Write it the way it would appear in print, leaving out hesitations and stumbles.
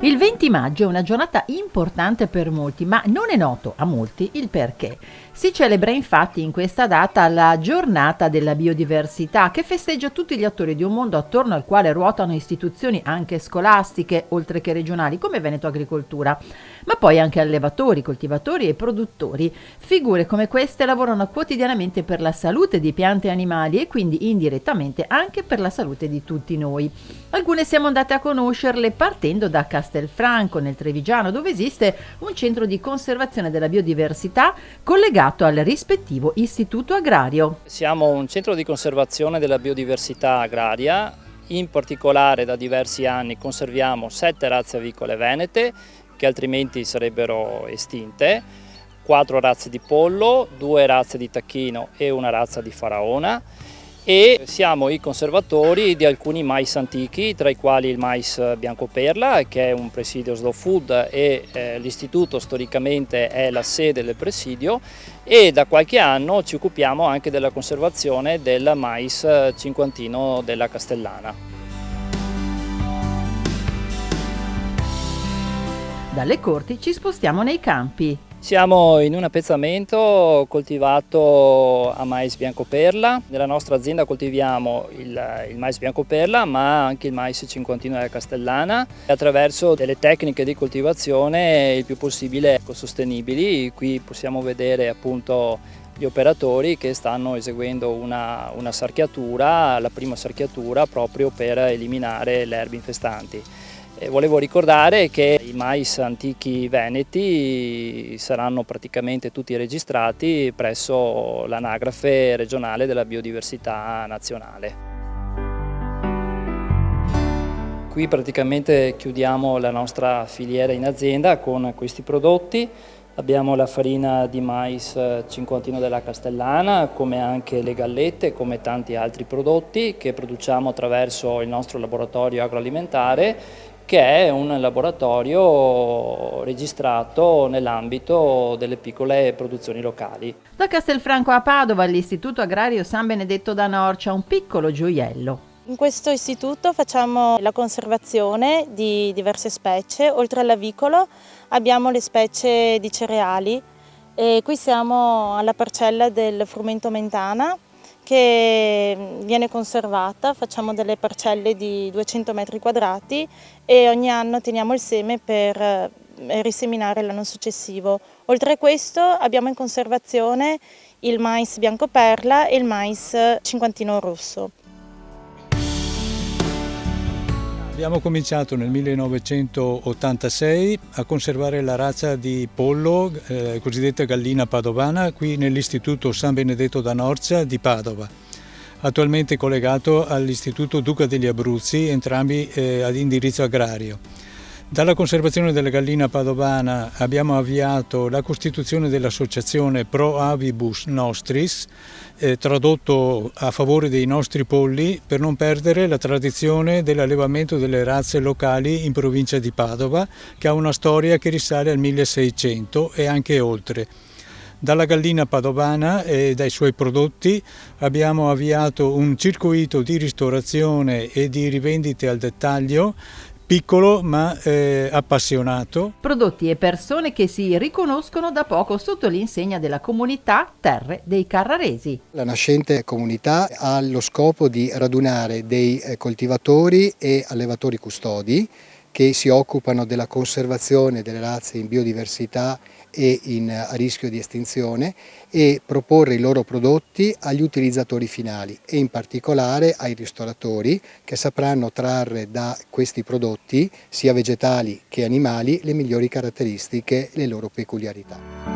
Il 20 maggio è una giornata importante per molti, ma non è noto a molti il perché. Si celebra infatti in questa data la giornata della biodiversità, che festeggia tutti gli attori di un mondo attorno al quale ruotano istituzioni anche scolastiche, oltre che regionali, come Veneto Agricoltura, ma poi anche allevatori, coltivatori e produttori. Figure come queste lavorano quotidianamente per la salute di piante e animali e quindi indirettamente anche per la salute di tutti noi. Alcune siamo andate a conoscerle partendo da Castelfranco, nel Trevigiano, dove esiste un centro di conservazione della biodiversità collegato al rispettivo istituto agrario. Siamo un centro di conservazione della biodiversità agraria, in particolare da diversi anni conserviamo 7 razze avicole venete che altrimenti sarebbero estinte, 4 razze di pollo, 2 razze di tacchino e una razza di faraona, e siamo i conservatori di alcuni mais antichi, tra i quali il mais biancoperla, che è un presidio slow food e l'istituto storicamente è la sede del presidio, e da qualche anno ci occupiamo anche della conservazione del mais cinquantino della Castellana. Dalle corti ci spostiamo nei campi. Siamo in un appezzamento coltivato a mais biancoperla. Nella nostra azienda coltiviamo il mais biancoperla, ma anche il mais cinquantino della Castellana, attraverso delle tecniche di coltivazione il più possibile ecosostenibili. Qui possiamo vedere appunto gli operatori che stanno eseguendo una sarchiatura, la prima sarchiatura proprio per eliminare le erbe infestanti. Volevo ricordare che i mais antichi veneti saranno praticamente tutti registrati presso l'Anagrafe regionale della biodiversità nazionale. Qui praticamente chiudiamo la nostra filiera in azienda con questi prodotti. Abbiamo la farina di mais cinquantino della Castellana, come anche le gallette, come tanti altri prodotti che produciamo attraverso il nostro laboratorio agroalimentare, che è un laboratorio registrato nell'ambito delle piccole produzioni locali. Da Castelfranco a Padova, l'Istituto Agrario San Benedetto da Norcia, un piccolo gioiello. In questo istituto facciamo la conservazione di diverse specie. Oltre all'avicolo abbiamo le specie di cereali e qui siamo alla parcella del frumento mentana che viene conservata. Facciamo delle parcelle di 200 metri quadrati e ogni anno teniamo il seme per riseminare l'anno successivo. Oltre a questo abbiamo in conservazione il mais biancoperla e il mais cinquantino rosso. Abbiamo cominciato nel 1986 a conservare la razza di pollo, cosiddetta gallina padovana, qui nell'Istituto San Benedetto da Norcia di Padova, attualmente collegato all'Istituto Duca degli Abruzzi, entrambi ad indirizzo agrario. Dalla conservazione della gallina padovana abbiamo avviato la costituzione dell'associazione Pro Avibus Nostris, tradotto a favore dei nostri polli, per non perdere la tradizione dell'allevamento delle razze locali in provincia di Padova, che ha una storia che risale al 1600 e anche oltre. Dalla gallina padovana e dai suoi prodotti abbiamo avviato un circuito di ristorazione e di rivendite al dettaglio, piccolo ma appassionato. Prodotti e persone che si riconoscono da poco sotto l'insegna della comunità Terre dei Carraresi. La nascente comunità ha lo scopo di radunare dei coltivatori e allevatori custodi che si occupano della conservazione delle razze in biodiversità e a rischio di estinzione e proporre i loro prodotti agli utilizzatori finali e in particolare ai ristoratori che sapranno trarre da questi prodotti, sia vegetali che animali, le migliori caratteristiche e le loro peculiarità.